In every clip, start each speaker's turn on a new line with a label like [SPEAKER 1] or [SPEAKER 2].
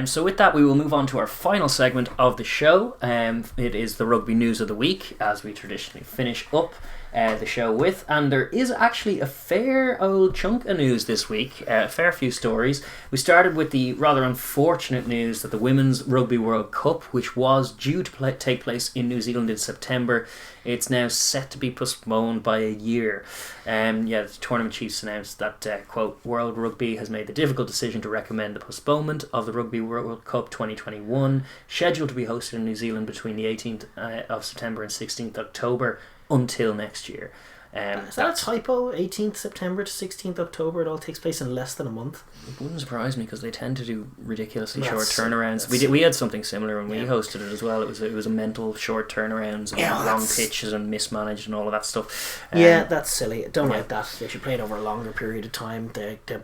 [SPEAKER 1] So with that, we will move on to our final segment of the show. It is the rugby news of the week, as we traditionally finish up the show with, and there is actually a fair old chunk of news this week, a fair few stories. We started with the rather unfortunate news that the Women's Rugby World Cup, which was due to take place in New Zealand in September, it's now set to be postponed by a year. The tournament chiefs announced that, quote, World Rugby has made the difficult decision to recommend the postponement of the Rugby World Cup 2021, scheduled to be hosted in New Zealand between the 18th of September and 16th October, until next year.
[SPEAKER 2] Is that a typo? 18th September to 16th October, it all takes place in less than a month?
[SPEAKER 1] It wouldn't surprise me, because they tend to do ridiculously short turnarounds. We had something similar when we hosted it as well. It was a mental short turnarounds and long pitches and mismanaged and all of that stuff.
[SPEAKER 2] That's silly. I don't like that. They should play it over a longer period of time. The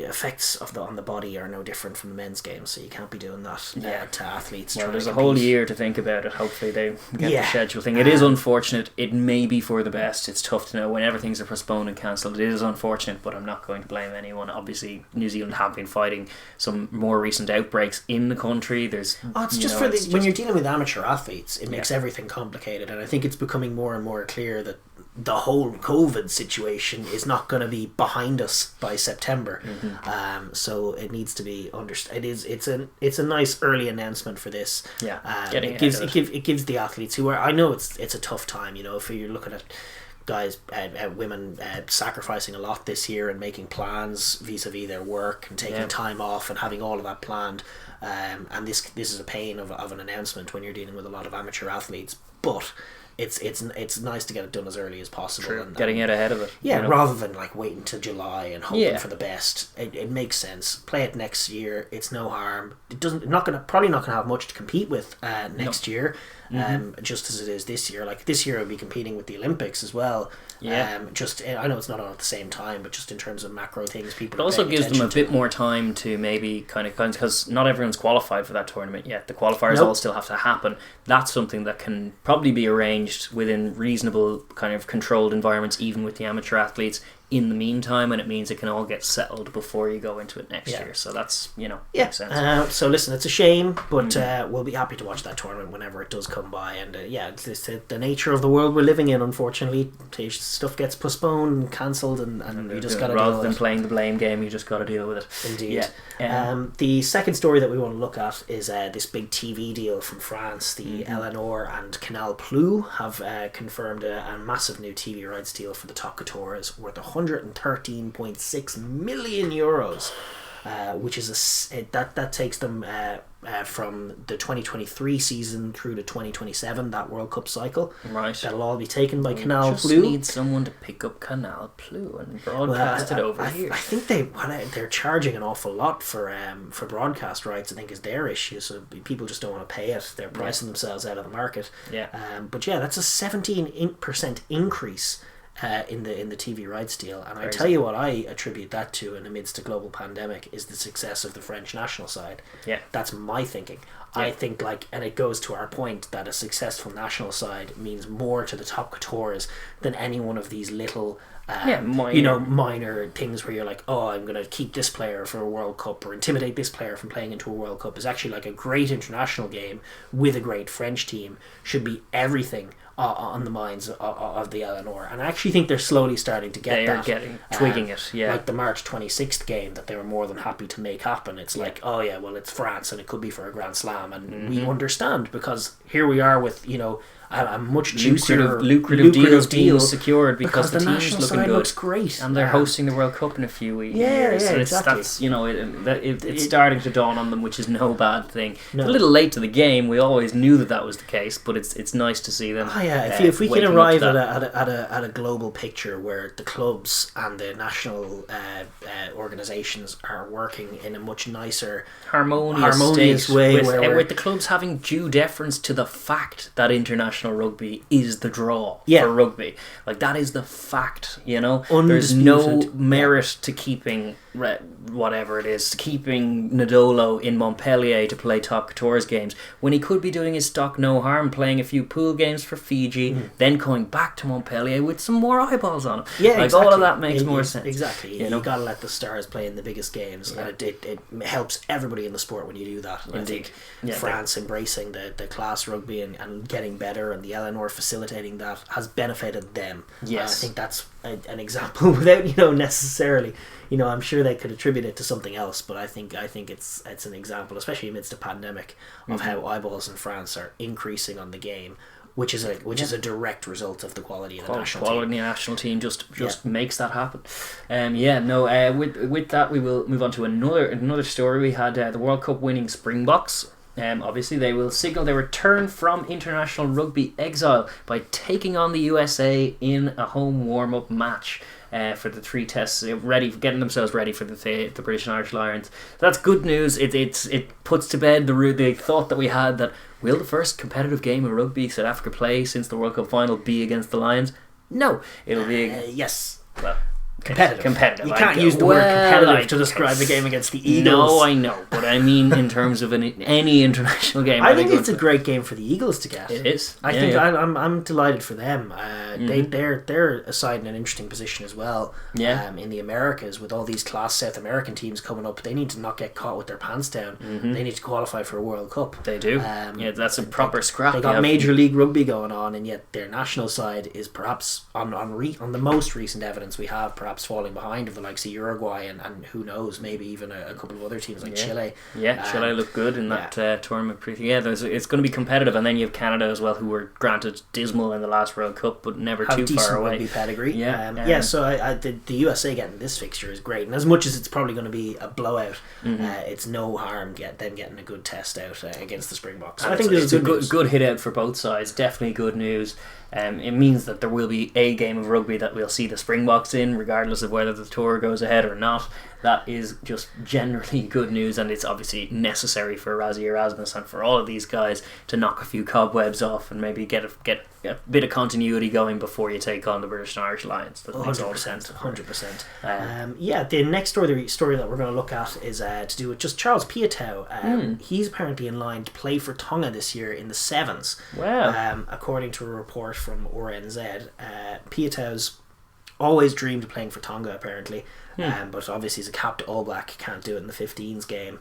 [SPEAKER 2] effects on the body are no different from the men's games, so you can't be doing that to athletes.
[SPEAKER 1] Well, there's a whole year to think about it. Hopefully they get the schedule thing. It is unfortunate. It may be for the best. It's tough to know whenever things are postponed and cancelled. It is unfortunate, but I'm not going to blame anyone. Obviously, New Zealand have been fighting some more recent outbreaks in the country. There's
[SPEAKER 2] when you're dealing with amateur athletes, it makes everything complicated, and I think it's becoming more and more clear that the whole COVID situation is not going to be behind us by September. So it needs to be understood. It's a nice early announcement for this. It gives the athletes who are, I know it's a tough time, if you're looking at guys, women sacrificing a lot this year and making plans vis-a-vis their work and taking time off and having all of that planned, and this is a pain of an announcement when you're dealing with a lot of amateur athletes, but it's nice to get it done as early as possible.
[SPEAKER 1] True. And getting out ahead of it.
[SPEAKER 2] Rather than waiting till July and hoping for the best. It makes sense. Play it next year. It's no harm. Probably not going to have much to compete with next year. Just as it is this year. Like this year, I'll be competing with the Olympics as well. I know it's not on at the same time, but just in terms of macro things, people.
[SPEAKER 1] It also gives them a bit more time to maybe because not everyone's qualified for that tournament yet. The qualifiers all still have to happen. That's something that can probably be arranged within reasonable kind of controlled environments, even with the amateur athletes. In the meantime, and it means it can all get settled before you go into it next year. So that's, makes sense. So
[SPEAKER 2] listen, it's a shame, but we'll be happy to watch that tournament whenever it does come by. And it's the nature of the world we're living in, unfortunately. Stuff gets postponed and cancelled, and you just got to deal with it.
[SPEAKER 1] Rather than playing the blame game, you just got to deal with it.
[SPEAKER 2] Indeed. The second story that we want to look at is this big TV deal from France. The Eleanor and Canal Plus have confirmed a massive new TV rights deal for the top couture worth 113.6 million euros, which is that takes them from the 2023 season through to 2027, that World Cup cycle.
[SPEAKER 1] Right.
[SPEAKER 2] That'll all be taken by Canal Plus.
[SPEAKER 1] Just need someone to pick up Canal Plus and broadcast it over here.
[SPEAKER 2] I think they're charging an awful lot for broadcast rights, I think, is their issue. So people just don't want to pay it. They're pricing themselves out of the market. But that's a 17% increase in the TV rights deal, and I tell you what I attribute that to, in the midst of global pandemic, is the success of the French national side. That's my thinking. I think, and it goes to our point that a successful national side means more to the top coutures than any one of these little minor things where you're like, oh, I'm going to keep this player for a World Cup or intimidate this player from playing into a World Cup. Is actually like a great international game with a great French team should be everything on the minds of the Eleanor, and I actually think they're slowly starting to get that.
[SPEAKER 1] Twigging it,
[SPEAKER 2] like the March 26th game that they were more than happy to make happen. It's like, oh yeah, well, it's France and it could be for a Grand Slam, and we understand, because here we are with a much juicier,
[SPEAKER 1] lucrative deals being secured because the
[SPEAKER 2] national
[SPEAKER 1] team's
[SPEAKER 2] side
[SPEAKER 1] looking
[SPEAKER 2] looks
[SPEAKER 1] good,
[SPEAKER 2] great,
[SPEAKER 1] and they're hosting the World Cup in a few weeks.
[SPEAKER 2] So
[SPEAKER 1] exactly. It's starting to dawn on them, which is no bad thing. No. It's a little late to the game. We always knew that was the case, but it's nice to see them.
[SPEAKER 2] If we can arrive at a global picture where the clubs and the national organisations are working in a much nicer, harmonious way,
[SPEAKER 1] with the clubs having due deference to the fact that international international rugby is the draw
[SPEAKER 2] Yeah.
[SPEAKER 1] for rugby. Like, that is the fact, you know. There's
[SPEAKER 2] Undisputed.
[SPEAKER 1] no merit to keeping whatever it is, keeping Nadolo in Montpellier to play top Couture's games when he could be doing his stock no harm, playing a few pool games for Fiji, then coming back to Montpellier with some more eyeballs on him.
[SPEAKER 2] Yeah,
[SPEAKER 1] like,
[SPEAKER 2] exactly.
[SPEAKER 1] all of that makes more sense.
[SPEAKER 2] Exactly.
[SPEAKER 1] You know?
[SPEAKER 2] You got to let the stars play in the biggest games, and it helps everybody in the sport when you do that. And
[SPEAKER 1] Indeed.
[SPEAKER 2] I think France embracing the class rugby and getting better, and the Eleanor facilitating that has benefited them.
[SPEAKER 1] Yes.
[SPEAKER 2] I think that's an example without necessarily. I'm sure they could attribute it to something else, but I think it's an example, especially amidst a pandemic, of how eyeballs in France are increasing on the game, which is a direct result of the quality of the national team.
[SPEAKER 1] The national team just makes that happen. With that, we will move on to another story. We had the World Cup winning Springboks. Obviously, they will signal their return from international rugby exile by taking on the USA in a home warm-up match for the 3 tests, getting themselves ready for the British and Irish Lions. That's good news. It puts to bed the thought that we had that will the first competitive game of rugby South Africa play since the World Cup final be against the Lions? No, it'll be
[SPEAKER 2] yes.
[SPEAKER 1] Well,
[SPEAKER 2] competitive. You can't use the word competitive to describe a game against the Eagles.
[SPEAKER 1] No, I know, but I mean in terms of any international game.
[SPEAKER 2] I think it's a great game for the Eagles to get.
[SPEAKER 1] It is.
[SPEAKER 2] I think I'm delighted for them. They're assigned an interesting position as well.
[SPEAKER 1] Yeah.
[SPEAKER 2] In the Americas, with all these class South American teams coming up, they need to not get caught with their pants down. They need to qualify for a World Cup.
[SPEAKER 1] They do. That's a proper scrap.
[SPEAKER 2] They got Major League Rugby going on, and yet their national side is perhaps on the most recent evidence we have, perhaps falling behind of the likes of Uruguay and who knows, maybe even a couple of other teams like Chile.
[SPEAKER 1] Chile looked good in that tournament. It's going to be competitive, and then you have Canada as well, who were granted dismal in the last World Cup, but never too far away.
[SPEAKER 2] Rugby pedigree. So the USA getting this fixture is great, and as much as it's probably going to be a blowout, it's no harm them getting a good test out against the Springboks. So I think
[SPEAKER 1] it's a good hit out for both sides. Definitely good news. It means that there will be a game of rugby that we'll see the Springboks in, regardless of whether the tour goes ahead or not. That is just generally good news, and it's obviously necessary for Rassie Erasmus and for all of these guys to knock a few cobwebs off and maybe get a bit of continuity going before you take on the British and Irish Lions. That makes all the sense.
[SPEAKER 2] 100%. The next story that we're going to look at is to do with just Charles Piutau. He's apparently in line to play for Tonga this year in the Sevens.
[SPEAKER 1] Wow.
[SPEAKER 2] According to a report from RNZ, Piutau's always dreamed of playing for Tonga, apparently. But obviously, as a capped All Black, can't do it in the 15s game.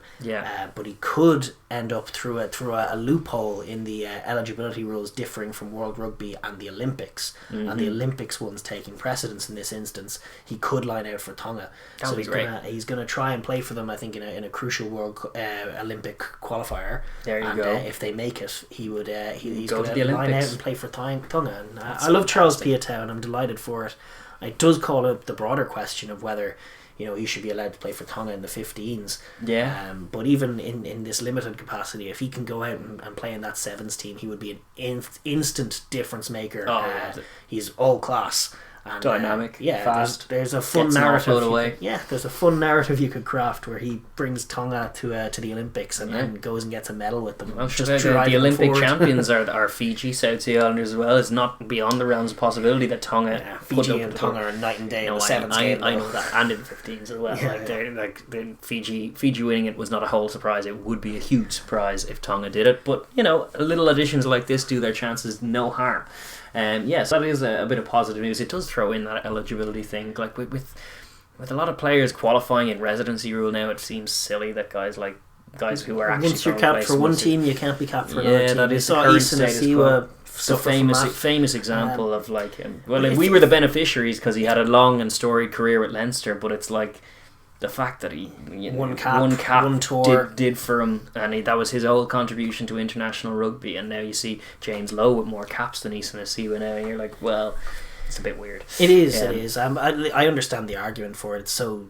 [SPEAKER 2] But he could end up through a loophole in the eligibility rules differing from World Rugby and the Olympics, and the Olympics ones taking precedence in this instance. He could line out for Tonga.
[SPEAKER 1] That would be great.
[SPEAKER 2] He's going to try and play for them, I think, in a crucial World Olympic qualifier.
[SPEAKER 1] There you go.
[SPEAKER 2] If they make it, he's
[SPEAKER 1] go
[SPEAKER 2] going
[SPEAKER 1] to
[SPEAKER 2] to line out and play for Tonga. And I love Charles Piutau, and I'm delighted for it. It does call up the broader question of whether he should be allowed to play for Tonga in the 15s. But even in this limited capacity, if he can go out and play in that Sevens team, he would be an instant difference maker. He's all class. And,
[SPEAKER 1] dynamic, fast.
[SPEAKER 2] There's a fun narrative. There's a fun narrative you could craft where he brings Tonga to the Olympics and then goes and gets a medal with them.
[SPEAKER 1] Well, the Olympic champions are Fiji, South Sea Islanders as well. It's not beyond the realms of possibility that Tonga,
[SPEAKER 2] Fiji and Tonga are night and day in the Sevens game.
[SPEAKER 1] I know that, and in the 15s as well. Fiji winning it was not a whole surprise. It would be a huge surprise if Tonga did it. But little additions like this do their chances no harm. So that is a bit of positive news. It does throw in that eligibility thing. Like with a lot of players qualifying in residency rule now, it seems silly that guys who are actually
[SPEAKER 2] once you're capped for one team, you can't be capped for another team.
[SPEAKER 1] That is the current status quo. It's a famous example of we were the beneficiaries because he had a long and storied career at Leinster, but it's like the fact that he
[SPEAKER 2] one cap, one tour
[SPEAKER 1] did for him, and that was his whole contribution to international rugby. And now you see James Lowe with more caps than Isa Nasiwa now, and you're like, well, it's a bit weird.
[SPEAKER 2] It is. I understand the argument for it. It's so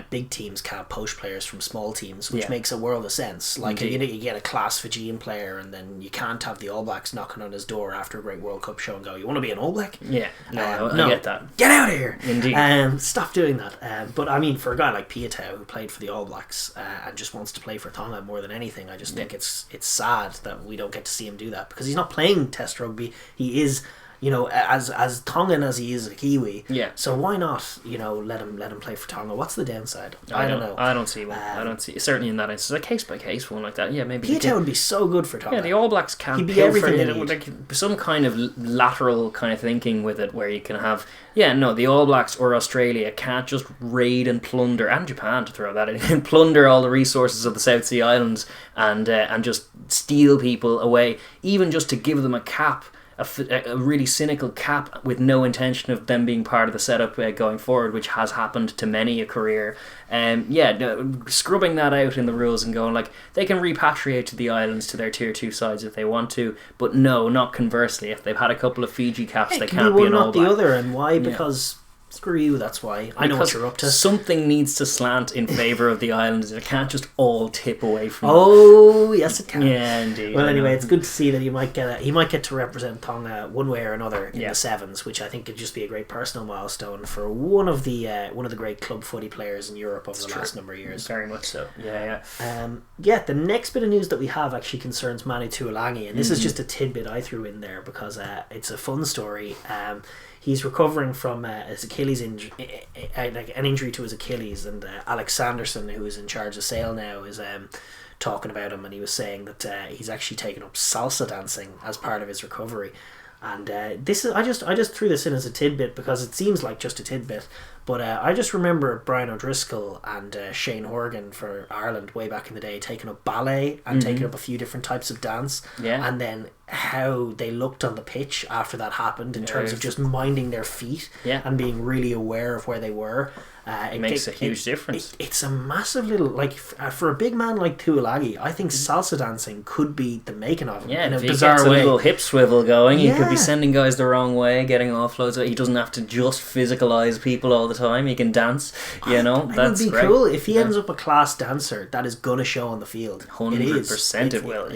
[SPEAKER 2] big teams can't poach players from small teams, which makes a world of sense. Like you get a class Fijian player, and then you can't have the All Blacks knocking on his door after a great World Cup show and go, "You want to be an All Black?"
[SPEAKER 1] Yeah, no, I get that.
[SPEAKER 2] Get out of here!
[SPEAKER 1] Indeed.
[SPEAKER 2] Stop doing that. But I mean, for a guy like Piutau, who played for the All Blacks and just wants to play for Tonga more than anything, I just think it's sad that we don't get to see him do that, because he's not playing Test rugby. He is, as Tongan as he is a Kiwi.
[SPEAKER 1] Yeah.
[SPEAKER 2] So why not, let him play for Tonga? What's the downside? I don't know.
[SPEAKER 1] I don't see one. I don't see, certainly in that instance, a case by case one like that. Yeah, maybe.
[SPEAKER 2] Piutau would be so good for Tonga.
[SPEAKER 1] Yeah, the All Blacks can't.
[SPEAKER 2] He'd be everything they need.
[SPEAKER 1] Like some kind of lateral kind of thinking with it, where you can have. Yeah, no, the All Blacks or Australia can't just raid and plunder, and Japan to throw that in, and plunder all the resources of the South Sea Islands and just steal people away, even just to give them a cap. A really cynical cap with no intention of them being part of the setup going forward, which has happened to many a career. Scrubbing that out in the rules and going like they can repatriate to the islands to their tier 2 sides if they want to, but no, not conversely. If they've had a couple of Fiji caps, they can't be an All Black.
[SPEAKER 2] Not the other, and why? Because screw you, that's why. I know what you're up to.
[SPEAKER 1] Something needs to slant in favour of the islands. It can't just all tip away from
[SPEAKER 2] yes it can.
[SPEAKER 1] Yeah, indeed.
[SPEAKER 2] Well, anyway, it's good to see that he might get to represent Tonga one way or another in the sevens, which I think could just be a great personal milestone for one of the great club footy players in Europe over the last number of years.
[SPEAKER 1] Very much so. Yeah.
[SPEAKER 2] The next bit of news that we have actually concerns Manu Tuilagi, and this is just a tidbit I threw in there because it's a fun story. He's recovering from his Achilles injury, an injury to his Achilles, and Alex Sanderson, who is in charge of Sale now, is talking about him, and he was saying that he's actually taken up salsa dancing as part of his recovery. And this is I just threw this in as a tidbit because it seems like just a tidbit, but I just remember Brian O'Driscoll and Shane Horgan for Ireland way back in the day taking up ballet and taking up a few different types of dance, and then how they looked on the pitch after that happened in terms of just minding their feet and being really aware of where they were.
[SPEAKER 1] It makes a huge difference.
[SPEAKER 2] It's a massive little, for a big man like Tuilagi, I think salsa dancing could be the making of him.
[SPEAKER 1] Yeah,
[SPEAKER 2] in
[SPEAKER 1] if
[SPEAKER 2] a
[SPEAKER 1] he
[SPEAKER 2] bizarre
[SPEAKER 1] gets a
[SPEAKER 2] way.
[SPEAKER 1] little hip swivel going, he could be sending guys the wrong way, getting offloads. He doesn't have to just physicalise people all the time. He can dance. That's
[SPEAKER 2] would be
[SPEAKER 1] great.
[SPEAKER 2] cool if he ends up a class dancer. That is gonna show on the field.
[SPEAKER 1] 100% it will.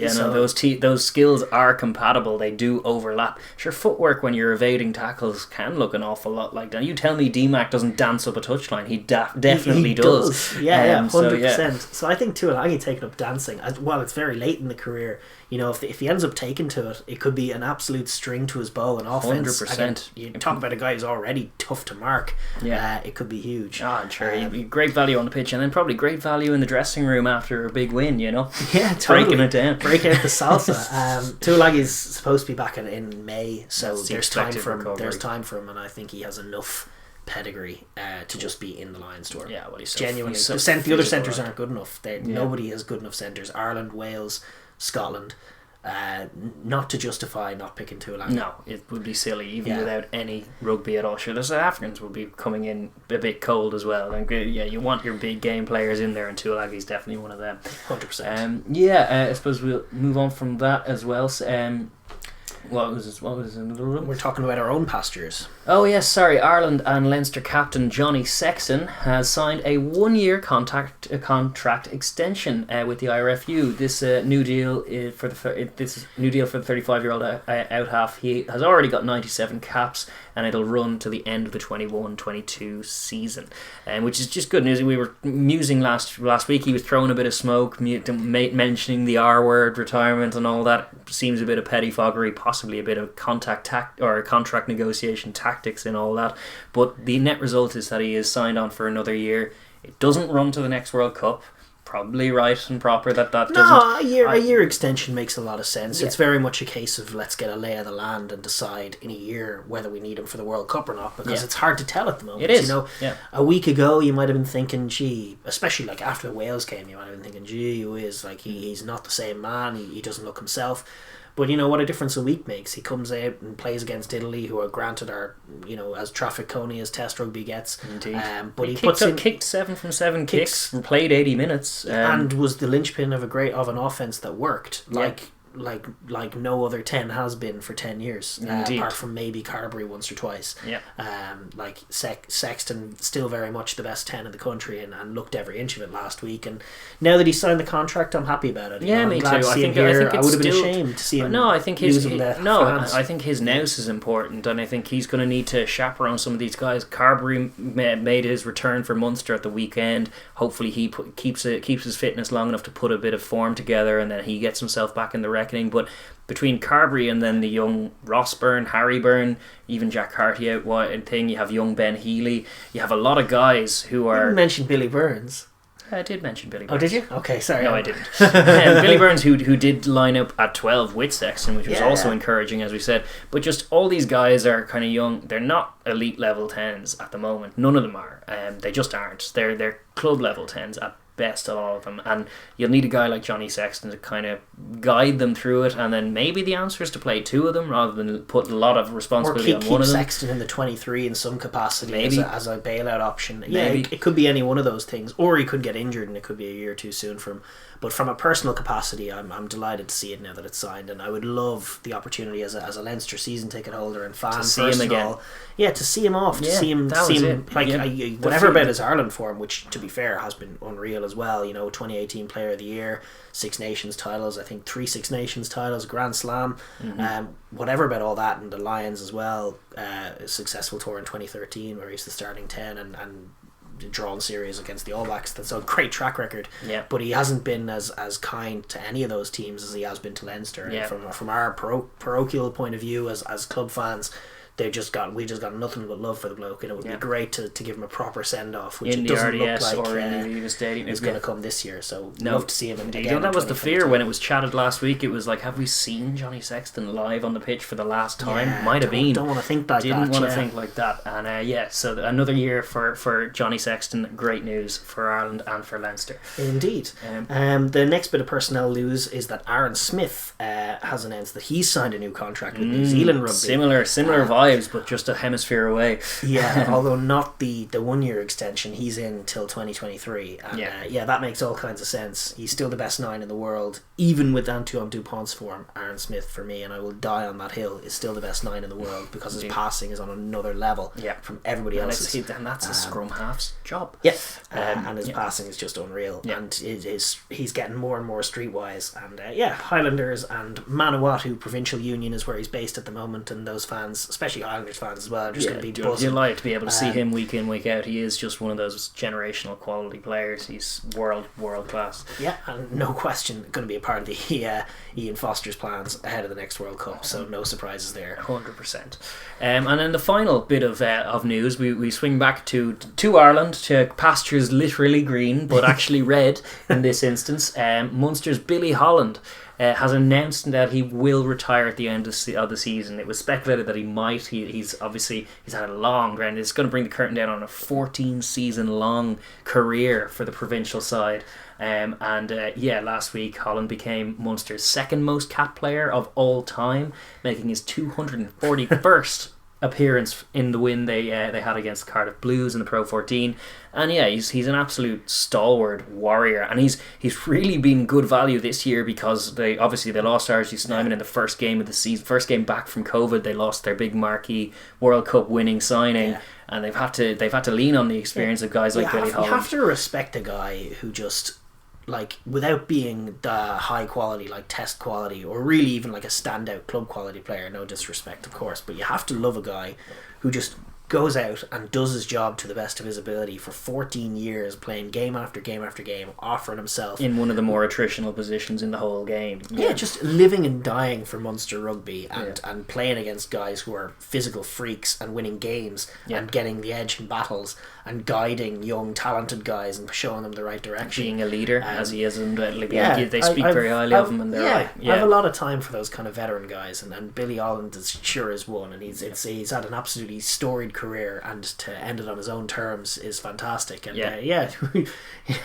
[SPEAKER 1] Those skills are compatible. They do overlap. Sure, footwork when you're evading tackles can look an awful lot like that. You tell me D-Mac doesn't dance up a touchline. He definitely does.
[SPEAKER 2] 100%. So I think Tuilagi taking up dancing, while it's very late in the career, if he ends up taking to it, it could be an absolute string to his bow and offense.
[SPEAKER 1] 100%.
[SPEAKER 2] Again, you talk about a guy who's already tough to mark. It could be huge.
[SPEAKER 1] Sure. Great value on the pitch, and then probably great value in the dressing room after a big win.
[SPEAKER 2] Yeah, totally.
[SPEAKER 1] Breaking it down,
[SPEAKER 2] breaking out the salsa. Tuilagi's supposed to be back in May, so there's time for him. There's time for him, and I think he has enough pedigree to just be in the Lions tour.
[SPEAKER 1] Yeah, well, he's
[SPEAKER 2] genuinely. The other centres aren't good enough. Nobody has good enough centres. Ireland, Wales, Scotland, not to justify not picking Tuilagi.
[SPEAKER 1] No, it would be silly even without any rugby at all. Sure, the South Africans will be coming in a bit cold as well. And you want your big game players in there, and Tuilagi's definitely one of them.
[SPEAKER 2] 100%.
[SPEAKER 1] I suppose we'll move on from that as well. What was another one?
[SPEAKER 2] We're talking about our own pastures.
[SPEAKER 1] Oh yes, sorry. Ireland and Leinster captain Johnny Sexton has signed a 1-year contract extension with the IRFU. This new deal for the 35-year-old out half. He has already got 97 caps, and it'll run to the end of the 21-22 season, which is just good news. We were musing last week. He was throwing a bit of smoke, mentioning the R word, retirement, and all that. Seems a bit of pettifoggery, possibly a bit of contract negotiation tactics and all that. But the net result is that he is signed on for another year. It doesn't run to the next World Cup. Probably right and proper that doesn't.
[SPEAKER 2] A year extension makes a lot of sense. It's very much a case of let's get a lay of the land and decide in a year whether we need him for the World Cup or not, because it's hard to tell at the moment.
[SPEAKER 1] It is.
[SPEAKER 2] A week ago you might have been thinking, gee, especially like after the Wales game, you might have been thinking, gee whiz, like he's not the same man. He doesn't look himself. But what a difference a week makes. He comes out and plays against Italy, who are granted are, as traffic coney as Test rugby gets.
[SPEAKER 1] Indeed.
[SPEAKER 2] But he
[SPEAKER 1] kicked 7 from 7 kicks, played 80 minutes,
[SPEAKER 2] and was the linchpin of an offense that worked. like no other 10 has been for 10 years, apart from maybe Carberry once or twice. Like Sexton still very much the best 10 in the country, and looked every inch of it last week, and now that he signed the contract, I'm happy about it.
[SPEAKER 1] Me too. I think
[SPEAKER 2] I would have been ashamed to see him.
[SPEAKER 1] I think his nous is important, and I think he's going to need to chaperone some of these guys. Carberry made his return for Munster at the weekend. Hopefully he keeps his fitness long enough to put a bit of form together, and then he gets himself back in the reckoning. But between Carberry and then the young Ross Byrne, Harry Byrne, even Jack Carty out wide thing, you have young Ben Healy. You have a lot of guys who are...
[SPEAKER 2] You mentioned Billy Burns.
[SPEAKER 1] I did mention Billy Burns.
[SPEAKER 2] Oh, did you? Okay, sorry.
[SPEAKER 1] No, I didn't. Billy Burns, who did line up at 12 with Sexton, which was also encouraging, as we said. But just all these guys are kind of young. They're not elite level 10s at the moment. None of them are. They just aren't. They're club level 10s at best, all of them, and you'll need a guy like Johnny Sexton to kind of guide them through it, and then maybe the answer is to play two of them rather than put a lot of responsibility on one of them.
[SPEAKER 2] Keep Sexton in the 23 in some capacity,
[SPEAKER 1] maybe
[SPEAKER 2] as a bailout option. It could be any one of those things, or he could get injured and it could be a year too soon for him. But from a personal capacity, I'm delighted to see it now that it's signed, and I would love the opportunity as a Leinster season ticket holder and fan
[SPEAKER 1] to see him again.
[SPEAKER 2] To see him off, to see him whatever about his Ireland form, which to be fair has been unreal as well. 2018 Player of the Year, Six Nations titles, I think 3 Six Nations titles, Grand Slam, whatever about all that, and the Lions as well. A successful tour in 2013 where he's the starting 10 and drawn series against the All Blacks. That's a great track record. But he hasn't been as kind to any of those teams as he has been to Leinster. And from our parochial point of view as club fans, we just got nothing but love for the bloke, and it would be great to give him a proper send off, which
[SPEAKER 1] in
[SPEAKER 2] it
[SPEAKER 1] the
[SPEAKER 2] doesn't
[SPEAKER 1] RDS
[SPEAKER 2] look like
[SPEAKER 1] or in the Aviva Stadium
[SPEAKER 2] is going to come this year. So love to see him again.
[SPEAKER 1] That was the fear when it was chatted last week. It was like, have we seen Johnny Sexton live on the pitch for the last time? Might have been.
[SPEAKER 2] Don't want to think like that.
[SPEAKER 1] Didn't want to think like that. And so another year for Johnny Sexton. Great news for Ireland and for Leinster.
[SPEAKER 2] Indeed. The next bit of personnel news is that Aaron Smith has announced that he's signed a new contract with New Zealand Rugby.
[SPEAKER 1] Similar vibes, but just a hemisphere away.
[SPEAKER 2] Although not the 1 year extension. He's in till 2023, and that makes all kinds of sense. He's still the best 9 in the world, even with Antoine Dupont's form. Aaron Smith, for me, and I will die on that hill, is still the best 9 in the world, because his passing is on another level from everybody else's,
[SPEAKER 1] and that's a scrum half's job.
[SPEAKER 2] And his passing is just unreal, and he's getting more and more streetwise. And Highlanders and Manawatu Provincial Union is where he's based at the moment, and those fans, especially Islanders fans as well, are just going to be buzzing.
[SPEAKER 1] You'd like to be able to see him week in, week out. He is just one of those generational quality players. He's world class.
[SPEAKER 2] And no question going to be a part of the Ian Foster's plans ahead of the next World Cup, so no surprises there.
[SPEAKER 1] 100%. And then the final bit of news, we swing back to Ireland, to pastures literally green but actually red in this instance. Munster's Billy Holland has announced that he will retire at the end of the season. It was speculated that he might. He's had a long grind. It's going to bring the curtain down on a 14 season long career for the provincial side. Last week Holland became Munster's second most cap player of all time, making his 241st appearance in the win they had against the Cardiff Blues in the Pro 14. And he's an absolute stalwart warrior, and he's really been good value this year, because they lost R.G. Snyman in the first game of the season, first game back from COVID. They lost their big marquee World Cup winning signing, and they've had to lean on the experience of guys like Billy Holland.
[SPEAKER 2] You have to respect a guy who just, like, without being the high quality, like test quality, or really even like a standout club quality player, no disrespect of course, but you have to love a guy who just goes out and does his job to the best of his ability for 14 years, playing game after game after game, offering himself
[SPEAKER 1] in one of the more attritional positions in the whole game.
[SPEAKER 2] Just living and dying for Munster rugby, and playing against guys who are physical freaks and winning games and getting the edge in battles, and guiding young talented guys and showing them the right direction,
[SPEAKER 1] being a leader as he is, and they speak very highly of him, and they're
[SPEAKER 2] I have a lot of time for those kind of veteran guys, and Billy Holland is one, and he's had an absolutely storied career, and to end it on his own terms is fantastic. And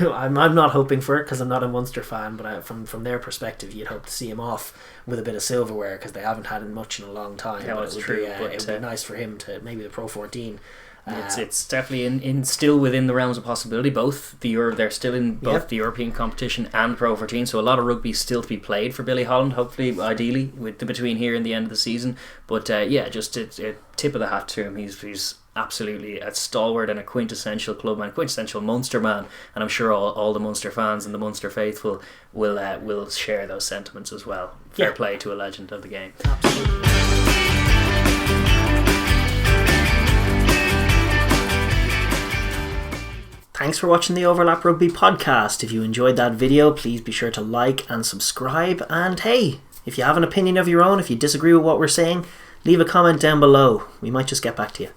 [SPEAKER 2] I'm not hoping for it because I'm not a Munster fan, but from their perspective, you'd hope to see him off with a bit of silverware, because they haven't had much in a long time.
[SPEAKER 1] It would be
[SPEAKER 2] nice for him to maybe the Pro 14
[SPEAKER 1] It's definitely in still within the realms of possibility. They're still in both the European competition and Pro 14, so a lot of rugby still to be played for Billy Holland. Hopefully, ideally, between here and the end of the season. But just a tip of the hat to him. He's absolutely a stalwart and a quintessential clubman, quintessential Munster man, and I'm sure all the Munster fans and the Munster faithful will share those sentiments as well. Fair play to a legend of the game.
[SPEAKER 2] Absolutely. Thanks for watching the Overlap Rugby podcast. If you enjoyed that video, please be sure to like and subscribe. And hey, if you have an opinion of your own, if you disagree with what we're saying, leave a comment down below. We might just get back to you.